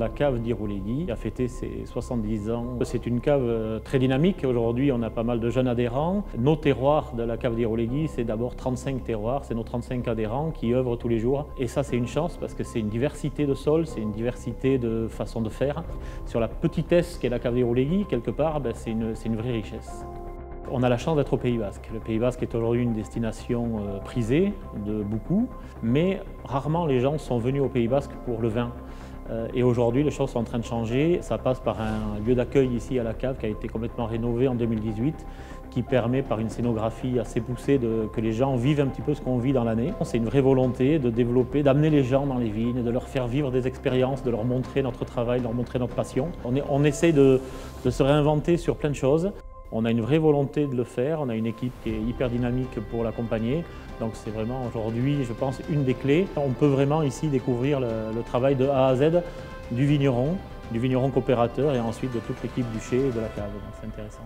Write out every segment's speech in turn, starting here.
La cave d'Irouléguy a fêté ses 70 ans. C'est une cave très dynamique. Aujourd'hui, on a pas mal de jeunes adhérents. Nos terroirs de la cave d'Irouléguy, c'est d'abord 35 terroirs. C'est nos 35 adhérents qui œuvrent tous les jours. Et ça, c'est une chance parce que c'est une diversité de sols, c'est une diversité de façons de faire. Sur la petitesse qu'est la cave d'Irouléguy, quelque part, c'est une vraie richesse. On a la chance d'être au Pays Basque. Le Pays Basque est aujourd'hui une destination prisée de beaucoup, mais rarement les gens sont venus au Pays Basque pour le vin. Et aujourd'hui, les choses sont en train de changer. Ça passe par un lieu d'accueil ici à la cave qui a été complètement rénové en 2018, qui permet par une scénographie assez poussée que les gens vivent un petit peu ce qu'on vit dans l'année. C'est une vraie volonté de développer, d'amener les gens dans les vignes, de leur faire vivre des expériences, de leur montrer notre travail, de leur montrer notre passion. On essaie de se réinventer sur plein de choses. On a une vraie volonté de le faire, on a une équipe qui est hyper dynamique pour l'accompagner. Donc c'est vraiment aujourd'hui, je pense, une des clés. On peut vraiment ici découvrir le travail de A à Z du vigneron coopérateur et ensuite de toute l'équipe du chai et de la cave. Donc c'est intéressant.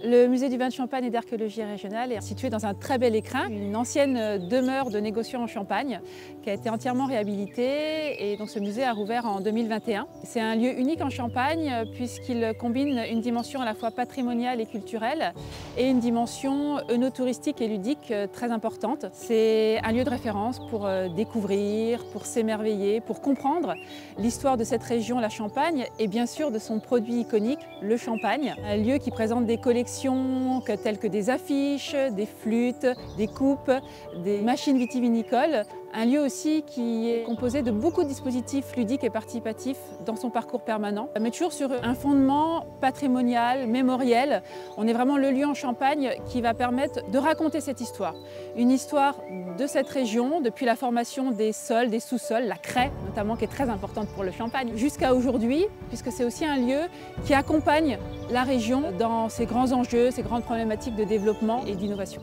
Le musée du vin de Champagne et d'archéologie régionale est situé dans un très bel écrin, une ancienne demeure de négociants en Champagne qui a été entièrement réhabilitée et donc ce musée a rouvert en 2021. C'est un lieu unique en Champagne puisqu'il combine une dimension à la fois patrimoniale et culturelle et une dimension œnotouristique et ludique très importante. C'est un lieu de référence pour découvrir, pour s'émerveiller, pour comprendre l'histoire de cette région, la Champagne, et bien sûr de son produit iconique, le champagne. Un lieu qui présente des collections telles que des affiches, des flûtes, des coupes, des machines vitivinicoles. Un lieu aussi qui est composé de beaucoup de dispositifs ludiques et participatifs dans son parcours permanent, mais toujours sur un fondement patrimonial, mémoriel. On est vraiment le lieu en Champagne qui va permettre de raconter cette histoire. Une histoire de cette région, depuis la formation des sols, des sous-sols, la craie notamment, qui est très importante pour le Champagne, jusqu'à aujourd'hui, puisque c'est aussi un lieu qui accompagne la région dans ses grands enjeux, ses grandes problématiques de développement et d'innovation.